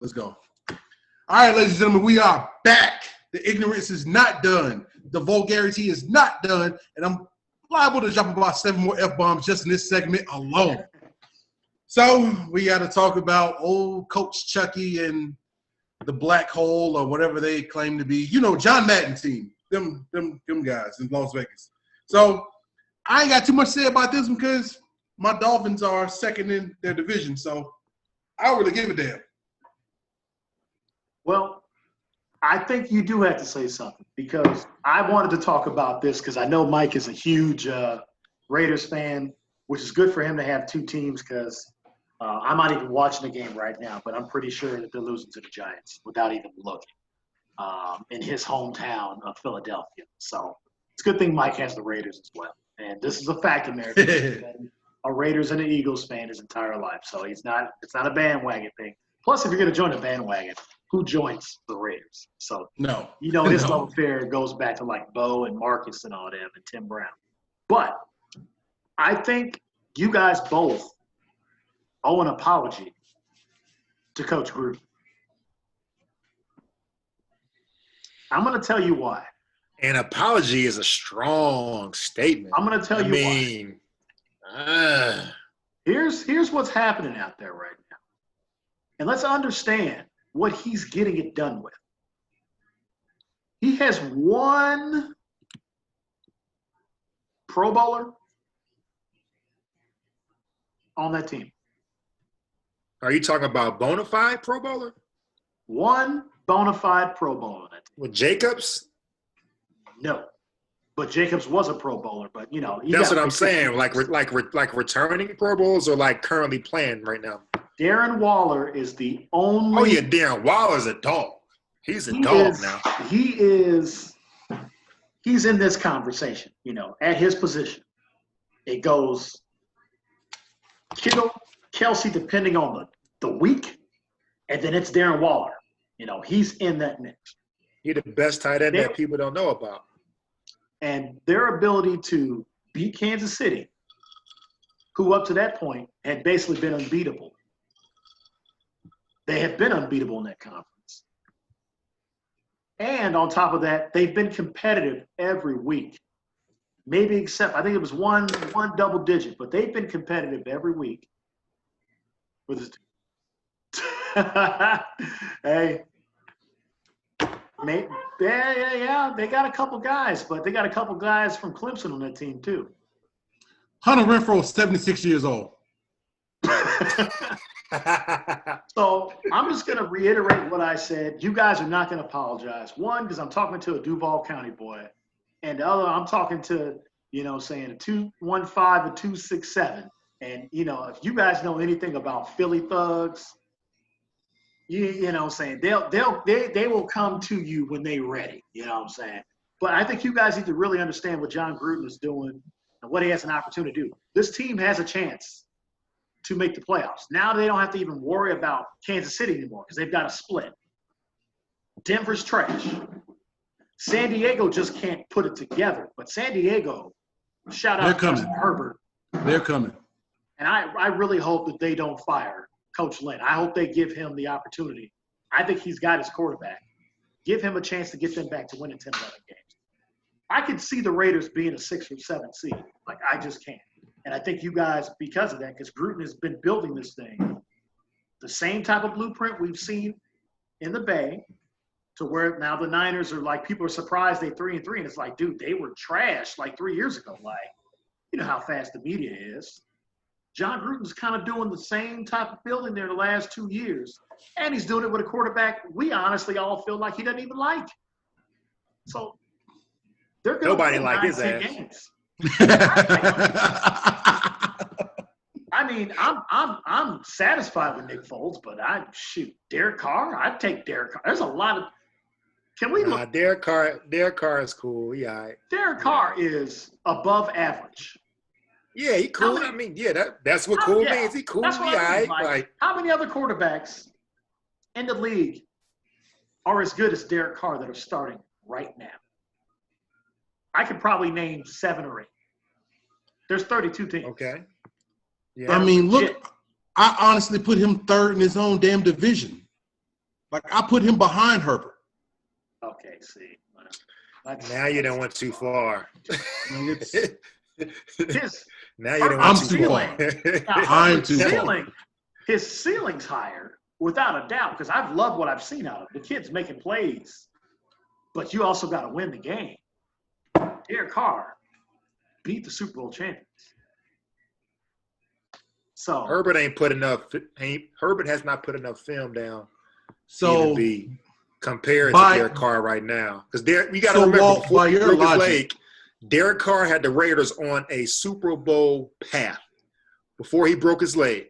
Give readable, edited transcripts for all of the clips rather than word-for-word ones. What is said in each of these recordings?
Let's go. All right, ladies and gentlemen, we are back. The ignorance is not done. The vulgarity is not done. And I'm liable to drop about 7 more F-bombs just in this segment alone. So we got to talk about old Coach Chucky and the black hole or whatever they claim to be. You know, John Madden team. Them guys in Las Vegas. So I ain't got too much to say about this because my Dolphins are second in their division. So I don't really give a damn. Well, I think you do have to say something because I wanted to talk about this because I know Mike is a huge Raiders fan, which is good for him to have two teams because I'm not even watching the game right now, but I'm pretty sure that they're losing to the Giants without even looking in his hometown of Philadelphia. So it's a good thing Mike has the Raiders as well. And this is a fact, America. He's been a Raiders and an Eagles fan his entire life. So it's not a bandwagon thing. Plus, if you're going to join a bandwagon, who joins the Raiders? So, his love affair goes back to like Bo and Marcus and all them and Tim Brown. But I think you guys both owe an apology to Coach Gruden. I'm going to tell you why. An apology is a strong statement. I'm going to tell you why. Here's what's happening out there right now. And let's understand what he's getting it done with. He has one Pro Bowler on that team. Are you talking about bona fide Pro Bowler? One bona fide Pro Bowler on that team. With Jacobs? No. But Jacobs was a Pro Bowler, but that's what I'm saying. Like returning Pro Bowls or like currently playing right now. Darren Waller is the only. Oh yeah, Darren Waller's a dog. He's a dog now. He's in this conversation. At his position, it goes Kittle, Kelsey, depending on the week, and then it's Darren Waller. He's in that mix. He's the best tight end that people don't know about. And their ability to beat Kansas City, who up to that point had basically been unbeatable. They have been unbeatable in that conference. And on top of that, they've been competitive every week. Maybe except, I think it was one double digit, but they've been competitive every week. With his hey. Yeah, they got a couple guys, but they got a couple guys from Clemson on that team too. Hunter Renfrow, 76 years old. So I'm just going to reiterate what I said. You guys are not going to apologize. One, because I'm talking to a Duval County boy. And the other, I'm talking to, saying a 215, a 267. And, if you guys know anything about Philly thugs, they will come to you when they're ready. You know what I'm saying? But I think you guys need to really understand what John Gruden is doing and what he has an opportunity to do. This team has a chance to make the playoffs. Now they don't have to even worry about Kansas City anymore because they've got a split. Denver's trash. San Diego just can't put it together. But San Diego, shout out to Justin Herbert. They're coming. And I really hope that they don't fire Coach Lynn. I hope they give him the opportunity. I think he's got his quarterback. Give him a chance to get them back to winning 10, 11 games. I could see the Raiders being a 6 or 7 seed. I just can't. And I think you guys, because of that, because Gruden has been building this thing, the same type of blueprint we've seen in the Bay, to where now the Niners are people are surprised they're 3-3, and it's like, dude, they were trash 3 years ago. You know how fast the media is. John Gruden's kind of doing the same type of building there the last 2 years, and he's doing it with a quarterback we honestly all feel like he doesn't even like. So they're going nobody like his ass. Games. I mean, I'm satisfied with Nick Foles, but Derek Carr. I'd take Derek Carr. There's a lot of. Can we look? Derek Carr is cool. Yeah. Derek Carr is above average. Yeah, he cool. That's what cool means. He cool. How many other quarterbacks in the league are as good as Derek Carr that are starting right now? I could probably name 7 or 8. There's 32 teams. Okay. Yeah. I mean, look, I honestly put him third in his own damn division. Like, I put him behind Herbert. Okay, see. Now you done went too far. Now you done I'm went too far. I'm too far. His ceiling's higher, without a doubt, because I've loved what I've seen out of him. The kid's making plays, but you also got to win the game. Derek Carr beat the Super Bowl champions. So Herbert Herbert has not put enough film down So to be compared to Derek Carr right now. Because you got to remember, Walt, before he by your broke his logic, leg, Derek Carr had the Raiders on a Super Bowl path before he broke his leg.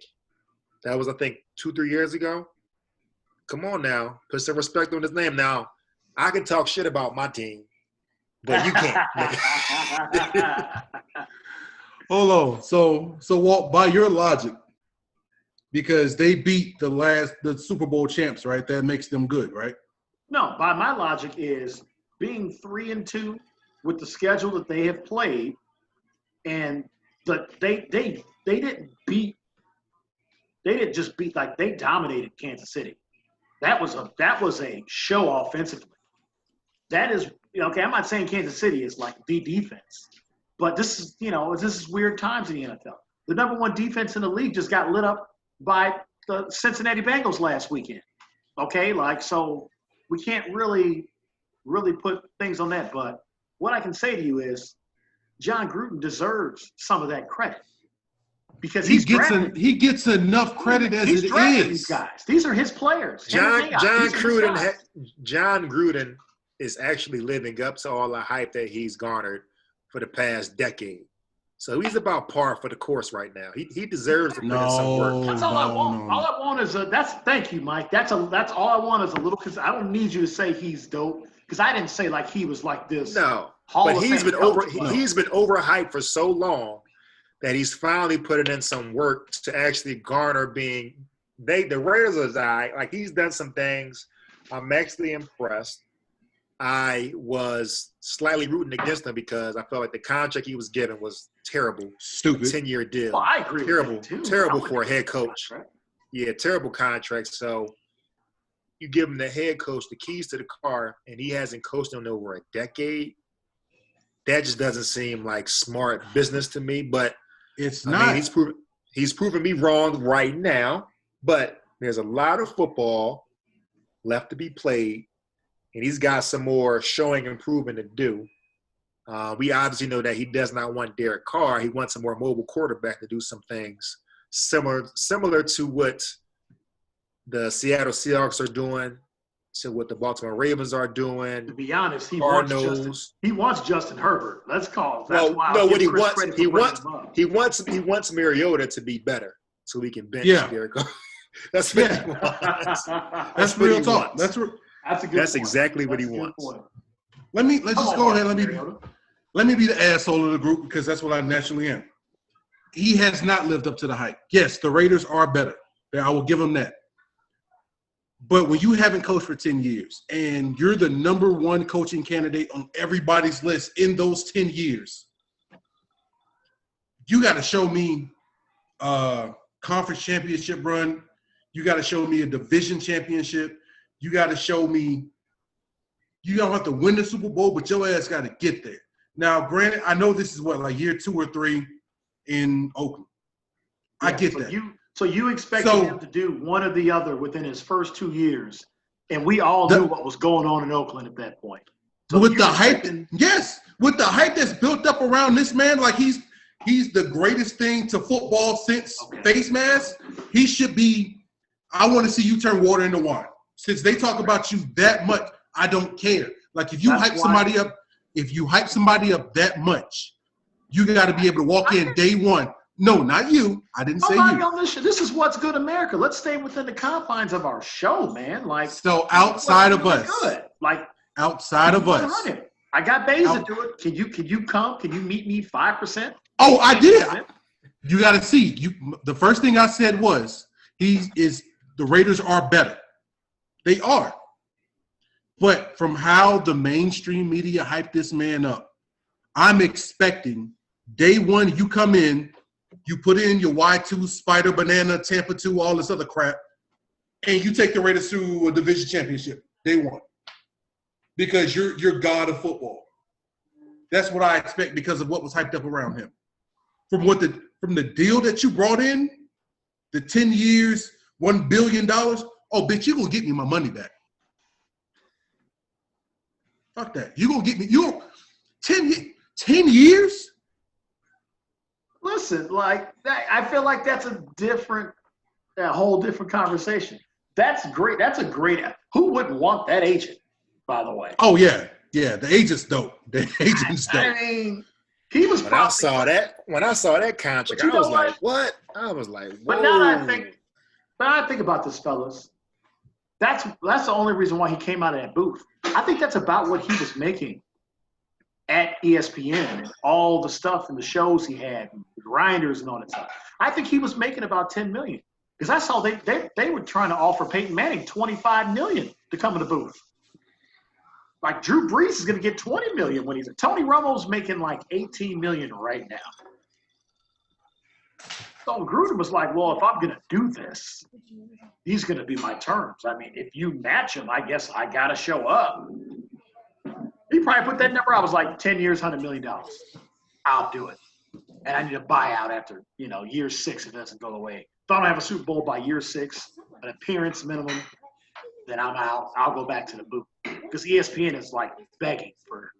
That was, I think, 2-3 years ago. Come on now. Put some respect on his name. Now, I can talk shit about my team, but you can't. Hold on. So Walt, by your logic, because they beat the Super Bowl champs, right? That makes them good, right? No, by my logic is being 3-2 with the schedule that they have played, and they didn't just beat, like, they dominated Kansas City. That was a show offensively. That is, okay, I'm not saying Kansas City is like the defense, but this is weird times in the NFL. The number one defense in the league just got lit up by the Cincinnati Bengals last weekend. Okay, so we can't really put things on that. But what I can say to you is John Gruden deserves some of that credit. Because he gets enough credit as it is. These guys. These are his players. John Gruden is actually living up to all the hype that he's garnered for the past decade. So he's about par for the course right now. He deserves to put in some work. That's all I want. No. All I want is thank you, Mike. That's all I want is a little, because I don't need you to say he's dope, because I didn't say like he was like this. No, but he's been overhyped for so long that he's finally putting in some work to actually garner the Raiders are like he's done some things. I'm actually impressed. I was slightly rooting against him because I felt like the contract he was given was terrible. Stupid. 10-year deal. Well, I agree. Terrible for a head coach. Yeah, terrible contract. So you give him the head coach the keys to the car, and he hasn't coached in over a decade. That just doesn't seem like smart business to me. But it's not. I mean, he's proven me wrong right now. But there's a lot of football left to be played, and he's got some more showing and proving to do. We obviously know that he does not want Derek Carr. He wants a more mobile quarterback to do some things similar to what the Seattle Seahawks are doing, to what the Baltimore Ravens are doing. To be honest, he wants Justin Herbert. Let's call it. He wants Mariota to be better so he can bench Derek Carr. That's what he wants. That's real talk. That's exactly what he wants. Let's just go ahead. Let me be the asshole of the group, because that's what I naturally am. He has not lived up to the hype. Yes, the Raiders are better. I will give him that. But when you haven't coached for 10 years and you're the number one coaching candidate on everybody's list in those 10 years, you got to show me a conference championship run. You got to show me a division championship. You got to show me you don't have to win the Super Bowl, but your ass got to get there. Now, granted, I know this is year 2 or 3 in Oakland. I get that. So you expected him to do one or the other within his first 2 years, and we all knew what was going on in Oakland at that point. So with the hype, with the hype that's built up around this man, like he's the greatest thing to football since face mask. He should be. I want to see you turn water into wine. Since they talk about you that much, I don't care. Like if you hype somebody up that much, you got to be able to walk in day one. No, not you. I didn't say you. On this is What's Good America. Let's stay within the confines of our show, man. Like, so outside of us, outside of us, I got Bays to do it. Can you come? Can you meet me 5%? Oh, I did. You got to see. The first thing I said was the Raiders are better. They are. But from how the mainstream media hyped this man up, I'm expecting day one you come in. You put in your Y2, Spider, Banana, Tampa 2, all this other crap. and you take the Raiders to a division championship. They won. Because you're God of football. That's what I expect because of what was hyped up around him. From the deal that you brought in, the 10 years, $1 billion, oh, bitch, you're going to get me my money back. Fuck that. You're going to get me, 10 years? Listen, like, I feel like that's a whole different conversation. That's great. That's a great, who wouldn't want that agent, by the way? Oh, yeah. Yeah, the agent's dope. The agent's dope. I mean, he was when I saw that contract, I was like, what? I was like, whoa. But now that I think about this, fellas, that's the only reason why he came out of that booth. I think that's about what he was making at ESPN and all the stuff and the shows he had, and the grinders and all that stuff. I think he was making about $10 million. Because I saw they were trying to offer Peyton Manning $25 million to come in the booth. Like Drew Brees is going to get $20 million when Tony Romo's making like $18 million right now. So Gruden was like, well, if I'm going to do this, these going to be my terms. I mean, if you match him, I guess I got to show up. He probably put that number. I was like 10 years, $100 million. I'll do it. And I need a buyout after, year 6 if it doesn't go away. If I don't have a Super Bowl by year 6, an appearance minimum, then I'm out. I'll go back to the booth. Because ESPN is like begging for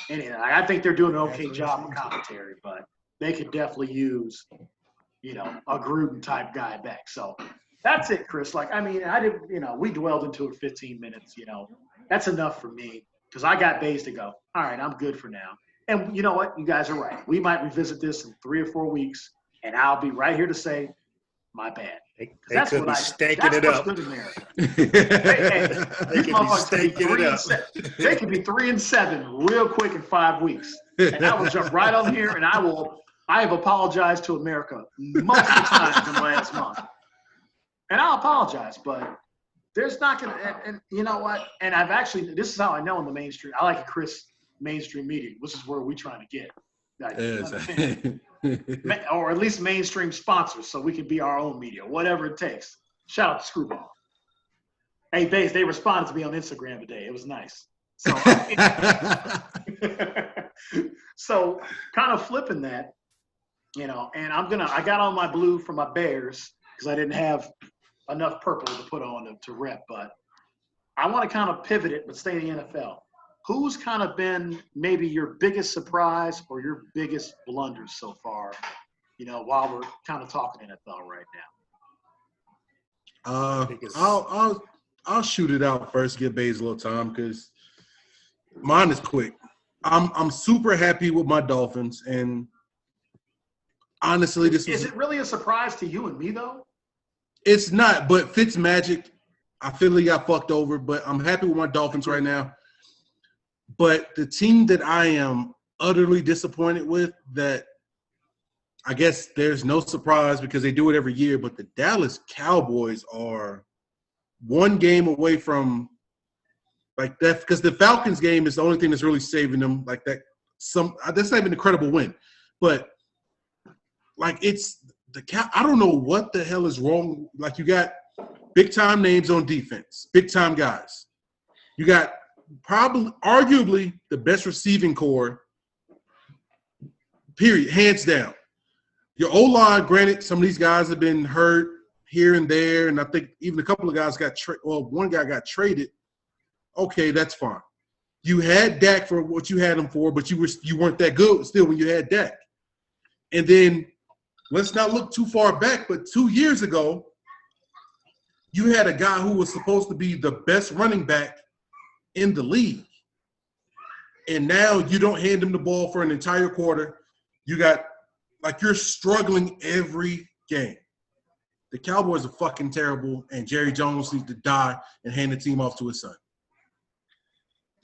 anything. I think they're doing an okay job of commentary, but they could definitely use, a Gruden type guy back. So that's it, Chris. Like, I mean, we dwelled into it 15 minutes, That's enough for me because I got Bays to go. All right, I'm good for now. And you know what? You guys are right. We might revisit this in 3 or 4 weeks, and I'll be right here to say, my bad. They could be stanking it up. Good America. They could be stanking it up. They could be 3-7 real quick in 5 weeks. And I will jump right on here, and I have apologized to America multiple times in the last month. And I'll apologize, but there's not going to – and you know what? And I've actually – this is how I know in the mainstream. I like a Chris mainstream media. This is where we're trying to get. Or at least mainstream sponsors so we can be our own media, whatever it takes. Shout out to Screwball. Hey, Baze, they responded to me on Instagram today. It was nice. So, so kind of flipping that, and I got on my blue for my Bears because I didn't have enough purple to put on to rep, but I want to kind of pivot it but stay in the NFL. Who's kind of been maybe your biggest surprise or your biggest blunders so far, while we're kind of talking NFL right now? I'll shoot it out first, give Bays a little time because mine is quick. I'm super happy with my Dolphins, and honestly, is it really a surprise to you and me though? It's not, but Fitzmagic, I feel he got fucked over, but I'm happy with my Dolphins right now. But the team that I am utterly disappointed with, that I guess there's no surprise because they do it every year, but the Dallas Cowboys are one game away from like that because the Falcons game is the only thing that's really saving them like that. That's not even an incredible win, but like it's I don't know what the hell is wrong. Like you got big time names on defense, big time guys. You got arguably the best receiving core, period, hands down. Your O-line, granted, some of these guys have been hurt here and there, and I think even a couple of guys one guy got traded. Okay, that's fine. You had Dak for what you had him for, but you weren't that good still when you had Dak. And then let's not look too far back, but 2 years ago, you had a guy who was supposed to be the best running back in the league. And now you don't hand him the ball for an entire quarter. You're struggling every game. The Cowboys are fucking terrible, and Jerry Jones needs to die and hand the team off to his son.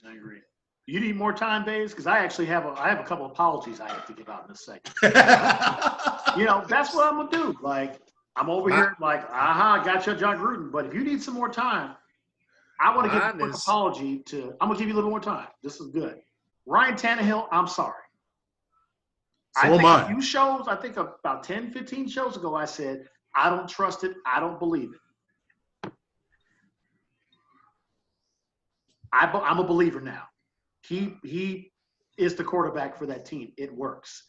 I agree. You need more time, Bays? Because I actually have a couple of apologies I have to give out in a second. That's what I'm going to do. Like, I'm over here like, I got you, John Gruden. But if you need some more time, I want to give a quick apology to – I'm going to give you a little more time. This is good. Ryan Tannehill, I'm sorry. A few shows, I think about 10, 15 shows ago, I said, I don't trust it. I don't believe it. I'm a believer now. He is the quarterback for that team. It works.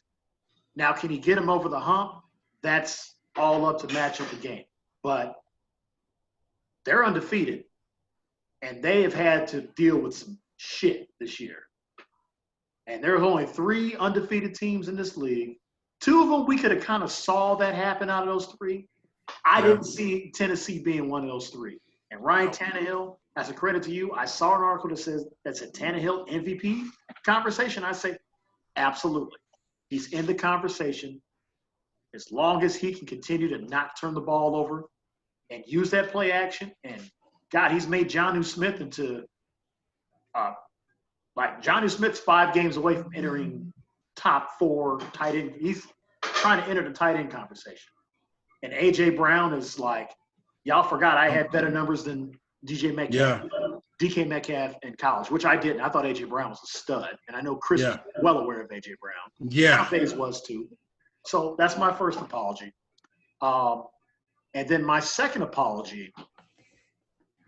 Now, can he get him over the hump? That's all up to match of the game. But they're undefeated, and they have had to deal with some shit this year. And there's only 3 undefeated teams in this league. 2 of them, we could have kind of saw that happen out of those 3. I didn't see Tennessee being one of those 3. And Ryan Tannehill, as a credit to you, I saw an article that says that's a Tannehill MVP conversation. I say, absolutely. He's in the conversation as long as he can continue to not turn the ball over and use that play action. And, God, he's made Jonnu Smith into like Jonnu Smith's 5 games away from entering top 4 tight end. He's trying to enter the tight end conversation. And A.J. Brown is like, y'all forgot I had better numbers than DK Metcalf in college, which I didn't. I thought A.J. Brown was a stud. And I know Chris was well aware of A.J. Brown. Yeah. Faze was too. So that's my first apology. And then my second apology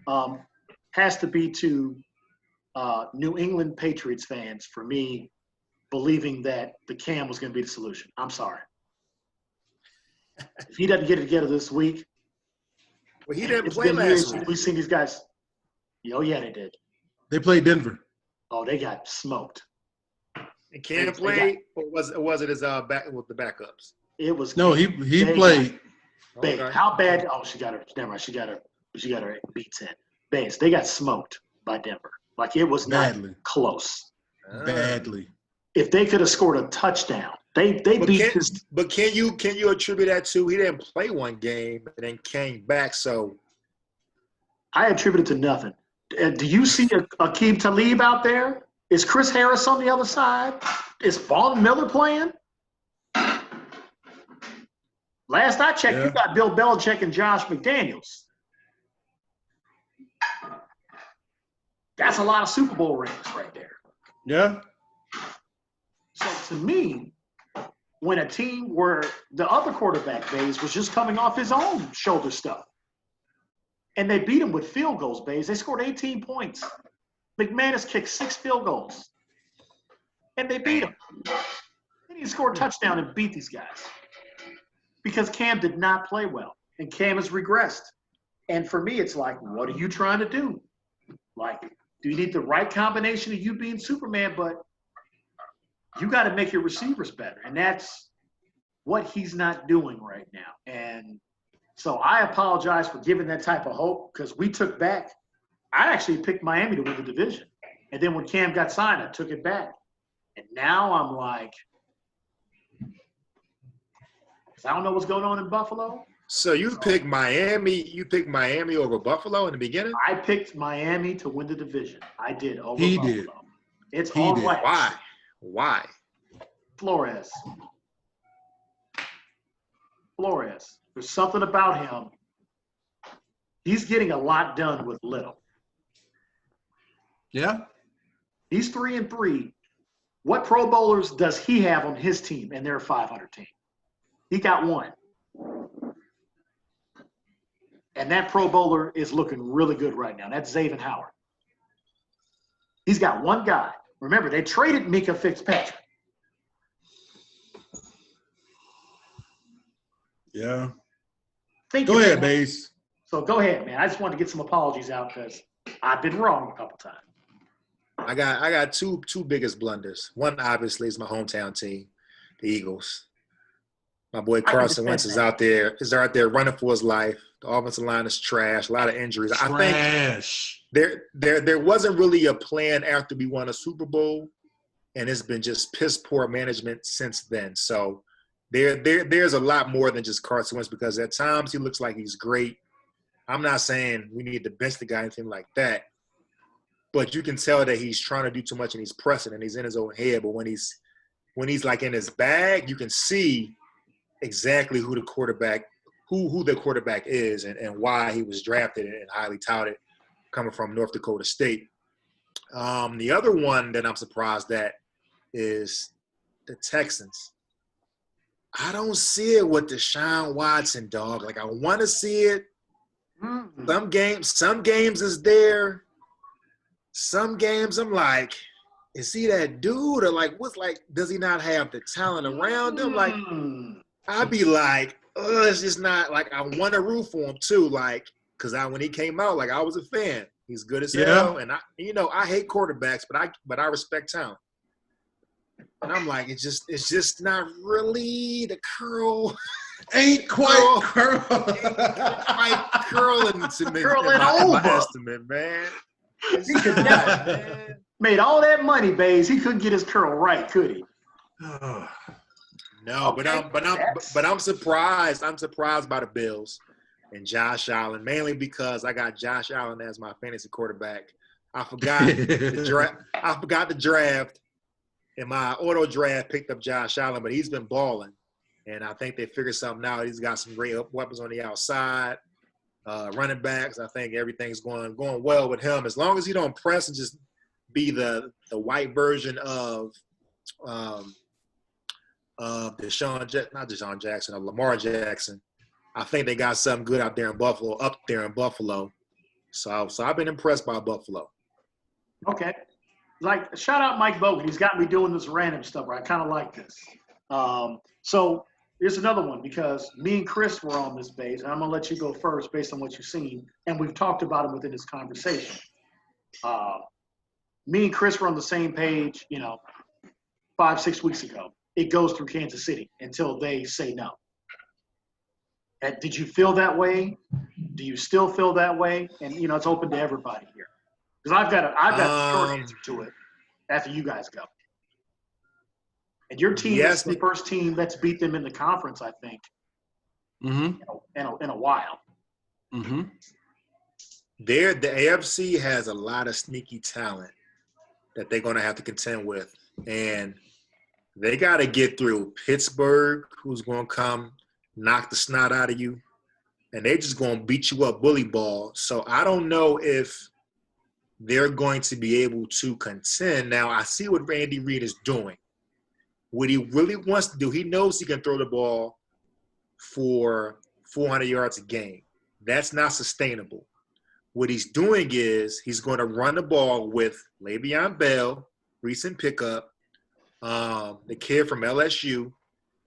has to be to New England Patriots fans for me believing that the Cam was going to be the solution. I'm sorry. If he doesn't get it together this week, well, he didn't play last week. We've seen these guys. Oh, yeah, they did. They played Denver. Oh, they got smoked. And Cam played, or was it his back with the backups? It was. No, he played. Okay. How bad? Oh, she got her. Never mind. She got her beats in. Bates. They got smoked by Denver. Like it was not close. Badly. If they could have scored a touchdown, they beat his. But can you attribute that to he didn't play one game and then came back? So I attribute it to nothing. Do you see Aqib Talib out there? Is Chris Harris on the other side? Is Vaughn Miller playing? Last I checked, you got Bill Belichick and Josh McDaniels. That's a lot of Super Bowl rings right there. Yeah. So to me, when a team where the other quarterback Bays was just coming off his own shoulder stuff, and they beat him with field goals, Bays. They scored 18 points. McManus kicked 6 field goals, and they beat him. Then he scored a touchdown and beat these guys because Cam did not play well, and Cam has regressed. And for me, it's like, what are you trying to do? Like, do you need the right combination of you being Superman, but you got to make your receivers better, and that's what he's not doing right now. And so I apologize for giving that type of hope because we took back. I actually picked Miami to win the division. And then when Cam got signed, I took it back. And now I'm like, because I don't know what's going on in Buffalo. So you picked Miami. You picked Miami over Buffalo in the beginning? I picked Miami to win the division. I did over He Buffalo. did. It's He all did. right. Why? Flores. There's something about him. He's getting a lot done with little. Yeah. He's 3-3. What Pro Bowlers does he have on his team and their 500 team? He got one. And that Pro Bowler is looking really good right now. That's Xavier Howard. He's got one guy. Remember, they traded Mika Fitzpatrick. Yeah. Go ahead, Bass. So go ahead, man. I just wanted to get some apologies out because I've been wrong a couple times. I got two biggest blunders. One obviously is my hometown team, the Eagles. My boy Carson Wentz is out there running for his life. The offensive line is trash. A lot of injuries. Trash. I think there wasn't really a plan after we won a Super Bowl, and it's been just piss poor management since then. So there's a lot more than just Carson Wentz because at times he looks like he's great. I'm not saying we need to bench the guy, anything like that. But you can tell that he's trying to do too much and he's pressing and he's in his own head. But when he's like in his bag, you can see exactly who the quarterback is and why he was drafted and highly touted coming from North Dakota State. The other one that I'm surprised at is the Texans. I don't see it with Deshaun Watson, dog. Like I want to see it. Some games is there. some games I'm like, is he that dude? Or like, does he not have the talent around him? Like, I'd be like, it's just not, like, I want to root for him too. Like, because when he came out, like, I was a fan. He's good as hell. And I hate quarterbacks, but I respect talent. And I'm like, it's just not really the curl. Ain't quite curling to me in my estimate, man. He could never made all that money, Bays. He couldn't get his curl right, could he? No, okay. but I'm surprised. I'm surprised by the Bills and Josh Allen, mainly because I got Josh Allen as my fantasy quarterback. I forgot the draft. In my auto draft, picked up Josh Allen, but he's been balling. And I think they figured something out. He's got some great weapons on the outside, running backs. I think everything's going well with him. As long as he don't press and just be the white version of Lamar Jackson. I think they got something good up there in Buffalo. So I've been impressed by Buffalo. Okay. Like, shout out Mike Bogan. He's got me doing this random stuff where I kind of like this. So here's another one, because me and Chris were on this base, and I'm going to let you go first based on what you've seen, and we've talked about him within this conversation. Me and Chris were on the same page, 5-6 weeks ago. It goes through Kansas City until they say no. Did you feel that way? Do you still feel that way? And, it's open to everybody here. Because I've got a short answer to it after you guys go. And your team is the first team that's beat them in the conference, I think, in a while. Mm-hmm. The AFC has a lot of sneaky talent that they're going to have to contend with. And they got to get through Pittsburgh, who's going to come knock the snot out of you. And they're just going to beat you up bully ball. So I don't know if they're going to be able to contend. Now, I see what Randy Reid is doing. What he really wants to do, he knows he can throw the ball for 400 yards a game. That's not sustainable. What he's doing is he's going to run the ball with Le'Veon Bell, recent pickup, the kid from LSU,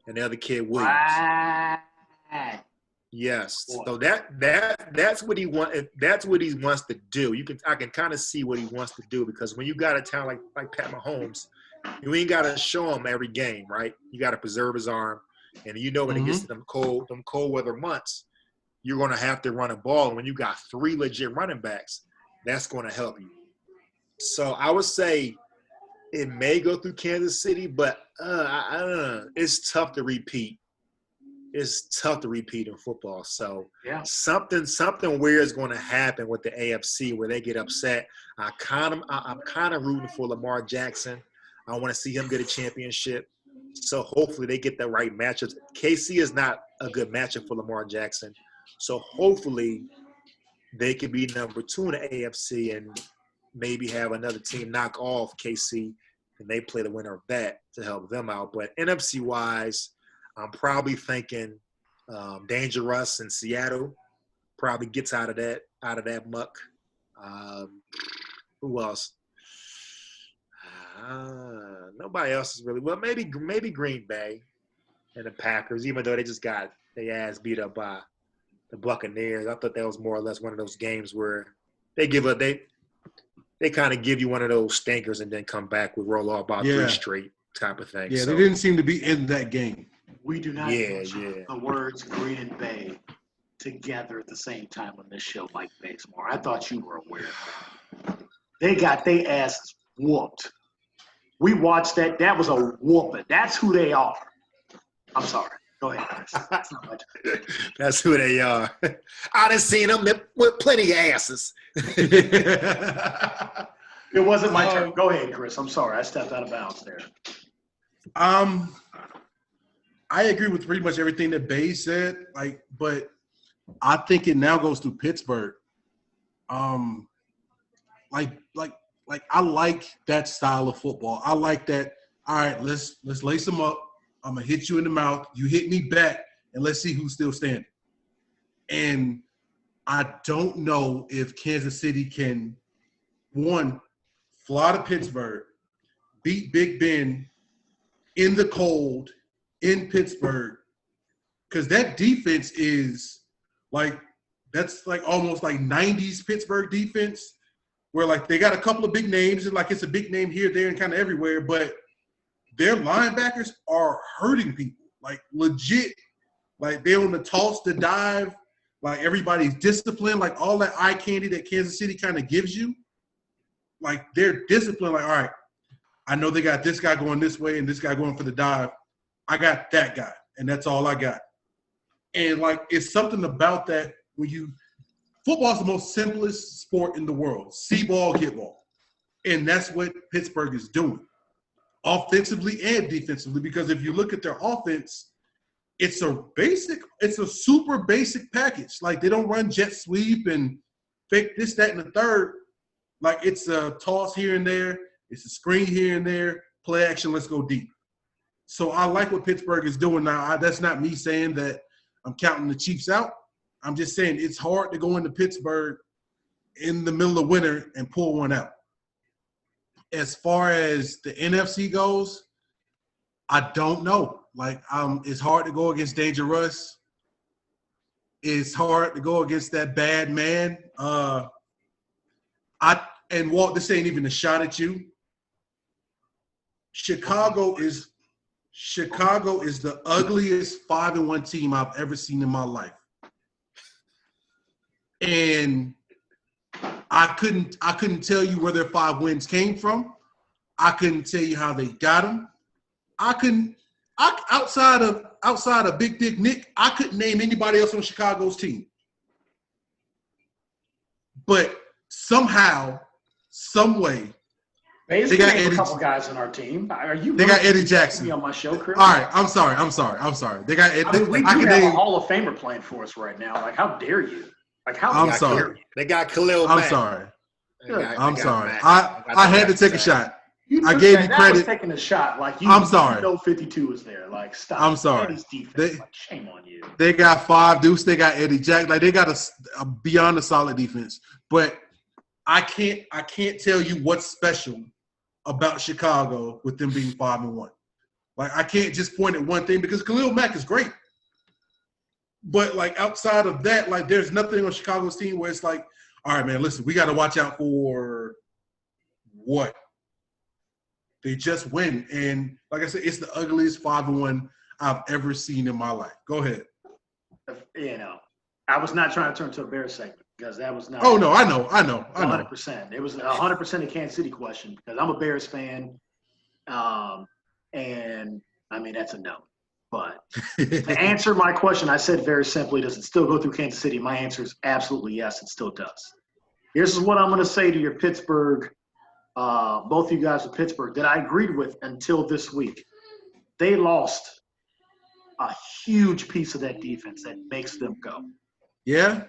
and the other kid, Williams. Right. Yes. So that's what he wants. That's what he wants to do. I can kind of see what he wants to do, because when you got a talent like Pat Mahomes, you ain't got to show him every game, right? You got to preserve his arm, and when it gets to them cold weather months, you're going to have to run a ball. And when you got 3 legit running backs, that's going to help you. So I would say it may go through Kansas City, but it's tough to repeat. It's tough to repeat in football. So something weird is going to happen with the AFC where they get upset. I'm kind of rooting for Lamar Jackson. I want to see him get a championship. So hopefully they get the right matchups. KC is not a good matchup for Lamar Jackson. So hopefully they could be number 2 in the AFC and maybe have another team knock off KC, and they play the winner of that to help them out. But NFC-wise, I'm probably thinking Dangerous in Seattle probably gets out of that muck. Who else? Nobody else is really well. Maybe Green Bay and the Packers, even though they just got their ass beat up by the Buccaneers. I thought that was more or less one of those games where they kind of give you one of those stinkers and then come back with roll off about 3 straight type of thing. Yeah, they didn't seem to be in that game. We do not use the words Green Bay together at the same time on this show, Mike Bazemore. I thought you were aware of that. They got their asses whooped. We watched that. That was a whooping. That's who they are. I'm sorry. Go ahead, Chris. That's not much. That's who they are. I done seen them with plenty of asses. It wasn't my turn. Go ahead, Chris. I'm sorry. I stepped out of bounds there. I agree with pretty much everything that Bae said, but I think it now goes through Pittsburgh. I like that style of football. I like that. All right, let's lace them up. I'm gonna hit you in the mouth. You hit me back, and let's see who's still standing. And I don't know if Kansas City can, one, fly to Pittsburgh, beat Big Ben in the cold in Pittsburgh, because that defense is like that's like almost like 90s Pittsburgh defense, where like they got a couple of big names and like it's a big name here, there, and kind of everywhere, but their linebackers are hurting people like legit. Like they're on the toss, the dive, like everybody's disciplined, like all that eye candy that Kansas City kind of gives you. Like they're disciplined, like, all right, I know they got this guy going this way and this guy going for the dive. I got that guy, and that's all I got. And like it's something about that when football is the most simplest sport in the world. See ball, get ball. And that's what Pittsburgh is doing, offensively and defensively, because if you look at their offense, it's a super basic package. Like they don't run jet sweep and fake this, that, and the third. Like it's a toss here and there. It's a screen here and there. Play action, let's go deep. So I like what Pittsburgh is doing now. That's not me saying that I'm counting the Chiefs out. I'm just saying it's hard to go into Pittsburgh in the middle of winter and pull one out. As far as the NFC goes, I don't know. Like, it's hard to go against Dangerous. It's hard to go against that bad man. Walt, this ain't even a shot at you. Chicago is the ugliest 5-1 team I've ever seen in my life. And I couldn't tell you where their 5 wins came from. I couldn't tell you how they got them. Outside of Big Dick Nick, I couldn't name anybody else on Chicago's team. But somehow, some way, they got a couple guys on our team. They got Eddie Jackson on my show, Chris. All right, I'm sorry. They got. We have a Hall of Famer playing for us right now. Like, how dare you? Like, how? I'm sorry. They got Khalil I'm Mack. sorry. I'm sorry. I had to take a shot. I gave you credit. I was taking a shot. Like, I'm sorry. 52 was there. Like, stop. I'm sorry. Defense, like, shame on you. They got 5 Deuce. They got Eddie Jack. Like, they got a beyond a solid defense. But I can't tell you what's special about Chicago with them being 5-1. Like, I can't just point at one thing because Khalil Mack is great. But, like, outside of that, like, there's nothing on Chicago's team where it's like, all right, man, listen, we got to watch out for what? They just win. And, like I said, it's the ugliest 5-1 I've ever seen in my life. Go ahead. You know, I was not trying to turn to a Bears segment because that was not. Oh, no, I know. 100%. It was 100% a Kansas City question because I'm a Bears fan. And, I mean, that's a no. But to answer my question, I said very simply, does it still go through Kansas City? My answer is absolutely yes, it still does. Here's what I'm going to say to your Pittsburgh, both of you guys with Pittsburgh, that I agreed with until this week. They lost a huge piece of that defense that makes them go. Yeah.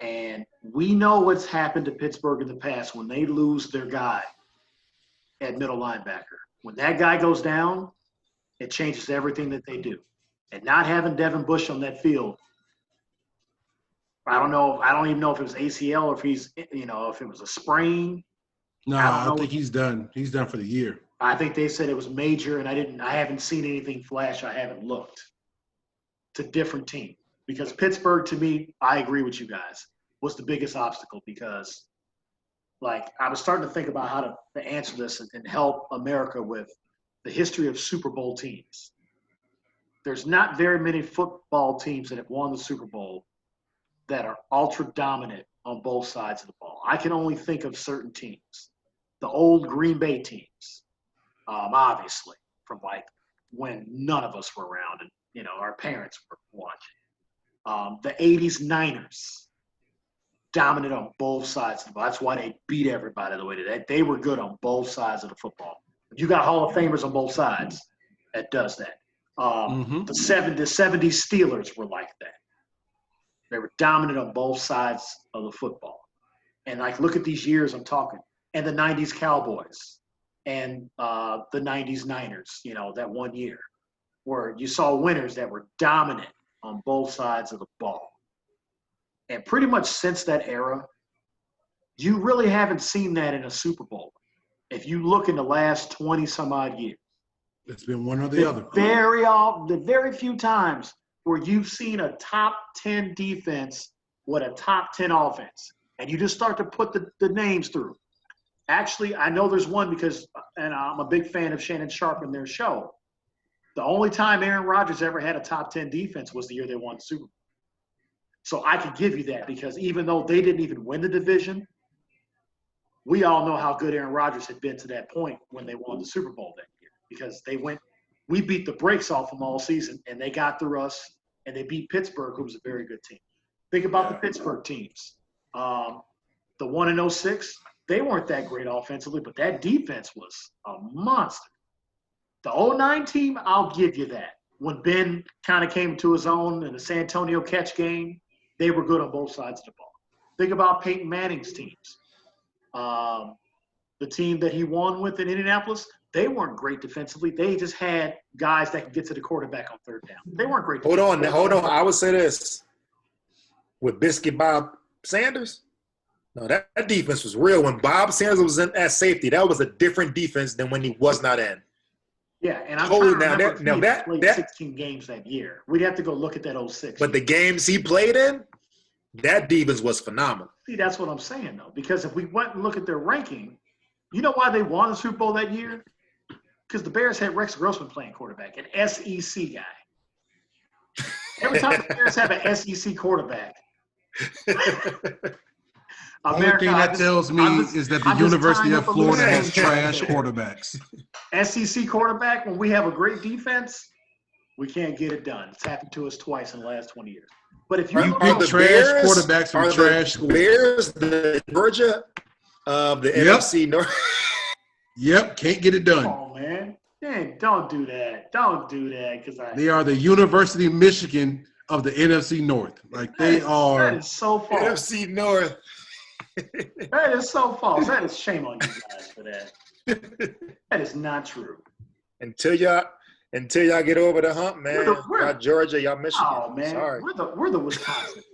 And we know what's happened to Pittsburgh in the past when they lose their guy at middle linebacker. When that guy goes down, it changes everything that they do. And not having Devin Bush on that field, I don't know. I don't even know if it was ACL or if if it was a sprain. No, I think he's done. He's done for the year. I think they said it was major, and I haven't seen anything flash. I haven't looked. It's a different team because Pittsburgh, to me, I agree with you guys, was the biggest obstacle because, like, I was starting to think about how to answer this and help America with the history of Super Bowl teams. There's not very many football teams that have won the Super Bowl that are ultra dominant on both sides of the ball. I can only think of certain teams. The old Green Bay teams, obviously, from like when none of us were around and, our parents were watching. The 80s Niners, dominant on both sides of the ball. That's why they beat everybody the way they did. They were good on both sides of the football. You got Hall of Famers on both sides that does that. The 70s Steelers were like that. They were dominant on both sides of the football. And, like, look at these years I'm talking. And the 90s Cowboys and the 90s Niners, that one year where you saw winners that were dominant on both sides of the ball. And pretty much since that era, You really haven't seen that in a Super Bowl. If you look in the last 20 some odd years, It's been one or the other. the very few times where you've seen a top 10 defense with a top 10 offense, and you just start to put the names through. Actually, I know there's one because, and I'm a big fan of Shannon Sharp and their show. The only time Aaron Rodgers ever had a top 10 defense was the year they won the Super Bowl. So I could give you that because even though they didn't even win the division, we all know how good Aaron Rodgers had been to that point when they won the Super Bowl that year because we beat the brakes off them all season, and they got through us, and they beat Pittsburgh, who was a very good team. Think about the Pittsburgh teams. The 1-06, they weren't that great offensively, but that defense was a monster. The 09 team, I'll give you that. When Ben kind of came to his own in the San Antonio catch game, they were good on both sides of the ball. Think about Peyton Manning's teams. The team that he won with in Indianapolis, they weren't great defensively. They just had guys that could get to the quarterback on third down. They weren't great. Hold on. I would say this. With Biscuit Bob Sanders, no, that defense was real. When Bob Sanders was in at safety, that was a different defense than when he was not in. Yeah, and I'm totally trying to remember if he played 16 games that year. We'd have to go look at that 06. But the games he played in, that defense was phenomenal. See, that's what I'm saying, though, because if we went and look at their ranking, you know why they won the Super Bowl that year? Because the Bears had Rex Grossman playing quarterback, an SEC guy. Every time the Bears have an SEC quarterback, Only thing that tells me is that the University of Florida has trash quarterbacks. SEC quarterback, when we have a great defense, we can't get it done. It's happened to us twice in the last 20 years. But if you pick trash quarterbacks from trash schools. Bears, the Georgia of the NFC North. Yep, can't get it done. Oh, man. Dang, don't do that. Don't do that. They are the University of Michigan of the NFC North. Like they are. That is so false. NFC North. That is so false. That is shame on you guys for that. That is not true. Until y'all get over the hump, man. Y'all Georgia, y'all Michigan. Oh man, sorry. We're the Wisconsin.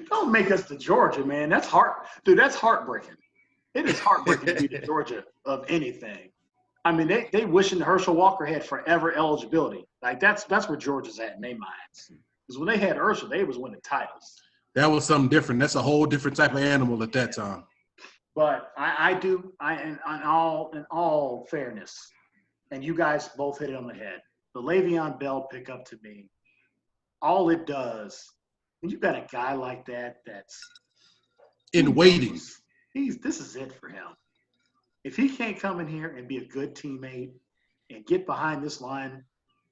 Don't make us the Georgia, man. That's heartbreaking. It is heartbreaking to be the Georgia of anything. I mean, they wishing Herschel Walker had forever eligibility. Like that's where Georgia's at in their minds. Because when they had Herschel, they was winning titles. That was something different. That's a whole different type of animal at that time. But in all fairness, and you guys both hit it on the head. The Le'Veon Bell pickup to me, all it does, when you got a guy like that that's in waiting, this is it for him. If he can't come in here and be a good teammate and get behind this line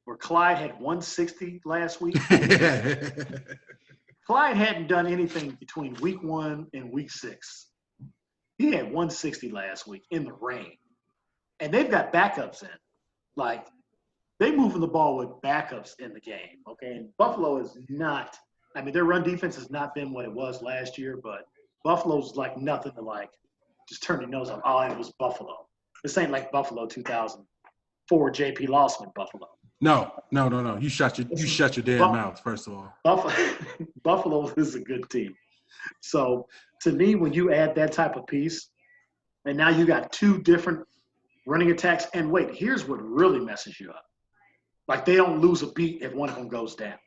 where Clyde had 160 last week, Clyde hadn't done anything between week 1 and week 6. He had 160 last week in the rain. And they've got backups in. Like, they moving the ball with backups in the game, okay? And Buffalo is not – I mean, their run defense has not been what it was last year, but Buffalo's like nothing to like just turn your nose up. Oh, it was Buffalo. This ain't like Buffalo 2004 J.P. Lossman Buffalo. No. You shut your damn mouth, first of all. Buffalo is a good team. So, to me, when you add that type of piece, and now you got 2 different running attacks, and wait, here's what really messes you up. Like, they don't lose a beat if one of them goes down.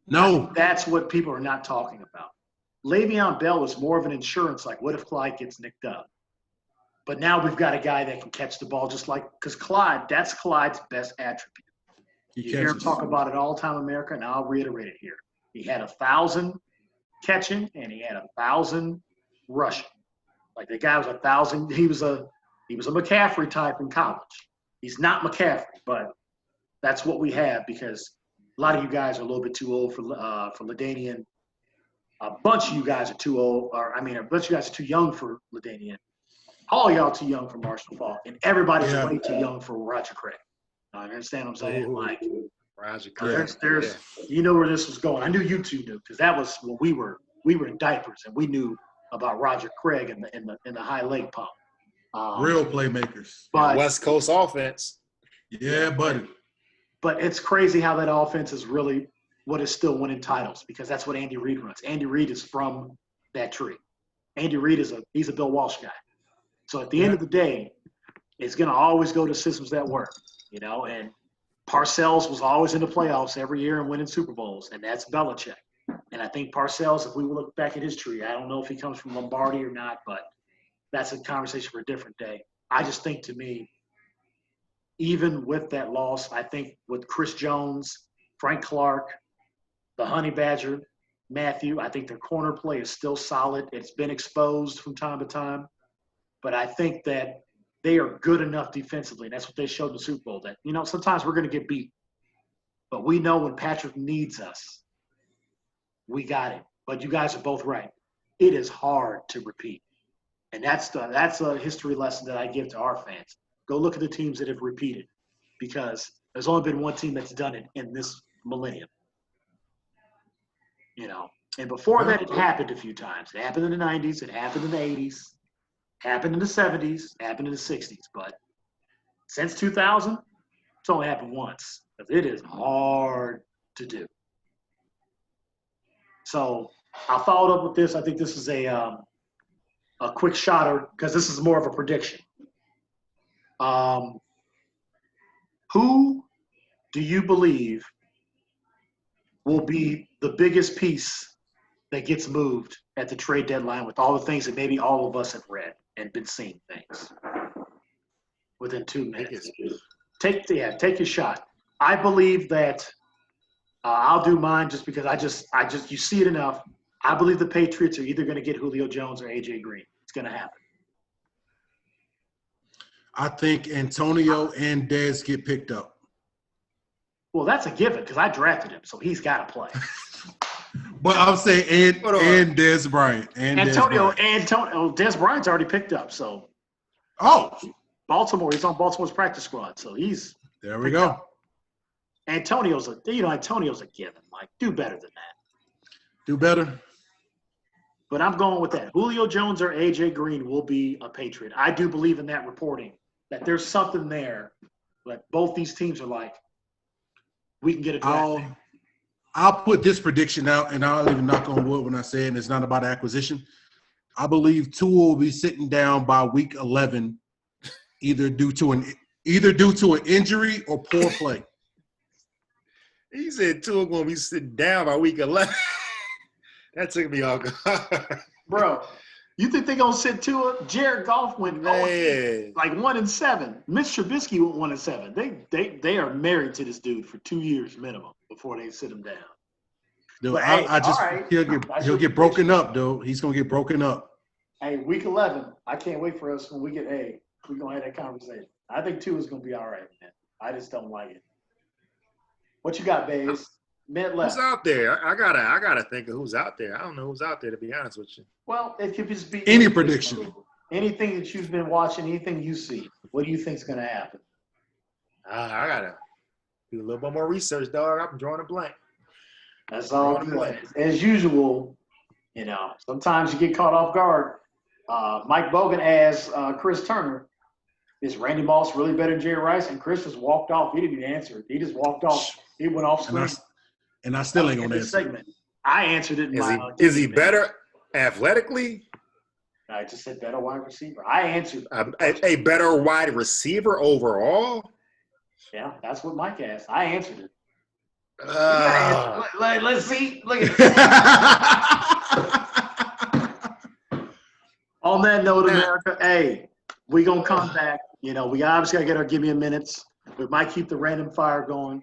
No. That's what people are not talking about. Le'Veon Bell is more of an insurance, like, what if Clyde gets nicked up? But now we've got a guy that can catch the ball just like – because Clyde, that's Clyde's best attribute. You hear him talk about it all the time in America, and I'll reiterate it here. He had 1,000 catching, and he had 1,000 rushing. Like, the guy was 1,000 – he was a McCaffrey type in college. He's not McCaffrey, but that's what we have because a lot of you guys are a little bit too old for LaDainian. A bunch of you guys are too old – a bunch of you guys are too young for LaDainian. All y'all too young for Marshall Faulk, and everybody's way too young for Roger Craig. I understand what I'm saying? Like, Roger Craig. There's you know where this was going. I knew you two knew because that was when we were in diapers and we knew about Roger Craig in the high leg pump. Real playmakers. But West Coast offense. Yeah, buddy. But it's crazy how that offense is really what is still winning titles because that's what Andy Reid runs. Andy Reid is from that tree. Andy Reid he's a Bill Walsh guy. So at the end of the day, it's going to always go to systems that work, and Parcells was always in the playoffs every year and winning Super Bowls, and that's Belichick. And I think Parcells, if we look back at his tree, I don't know if he comes from Lombardi or not, but that's a conversation for a different day. I just think, to me, even with that loss, I think with Chris Jones, Frank Clark, the Honey Badger, Matthew, I think their corner play is still solid. It's been exposed from time to time. But I think that they are good enough defensively, and that's what they showed in the Super Bowl, that, sometimes we're going to get beat. But we know when Patrick needs us, we got him. But you guys are both right. It is hard to repeat. And that's a history lesson that I give to our fans. Go look at the teams that have repeated, because there's only been one team that's done it in this millennium. And before that, it happened a few times. It happened in the 90s. It happened in the 80s. Happened in the 70s. Happened in the 60s. But since 2000, it's only happened once. Because it is hard to do. So I followed up with this. I think this is a quick shotter because this is more of a prediction. Who do you believe will be the biggest piece that gets moved at the trade deadline with all the things that maybe all of us have read and been seeing things within 2 minutes? Take your shot. I believe that I'll do mine just because I just you see it enough. I believe the Patriots are either going to get Julio Jones or AJ Green. It's going to happen. I think Antonio and Dez get picked up. Well, that's a given because I drafted him, so he's got to play. But I'm saying and Dez Bryant. Dez Bryant's already picked up. So Baltimore, he's on Baltimore's practice squad, so he's there. We go. Up. Antonio's a given. Like, do better than that. Do better. But I'm going with that. Julio Jones or AJ Green will be a Patriot. I do believe in that reporting that there's something there. But both these teams are like, we can get a draft. I'll put this prediction out, and I'll even knock on wood when I say it. It's not about acquisition. I believe Tua will be sitting down by week 11, either due to an injury or poor play. He said Tua going to be sitting down by week 11. That took me off guard. Bro, you think they're going to sit Tua? Jared Goff went like 1-7. Mitch Trubisky went 1-7. They are married to this dude for 2 years minimum before they sit him down. Dude, he'll get broken up, dude. He's going to get broken up. Hey, week 11, I can't wait for us when we get we're going to have that conversation. I think Tua's going to be all right, man. I just don't like it. What you got, Baze? Who's out there? I gotta think of who's out there. I don't know who's out there, to be honest with you. Well, it could just be any prediction. Anything that you've been watching, anything you see. What do you think's going to happen? I gotta do a little bit more research, dog. I'm drawing a blank. That's all good. As usual, sometimes you get caught off guard. Mike Bogan asks Chris Turner, is Randy Moss really better than Jerry Rice? And Chris just walked off. He didn't even answer it. He just walked off. He went off screen. And I still ain't going to answer. Segment. I answered it. Is he better athletically? I just said better wide receiver. I answered. A better wide receiver overall? Yeah, that's what Mike asked. I answered it. Let's see. Look at On that note, America, we going to come back. We obviously got to get our give me a minutes. We might keep the random fire going.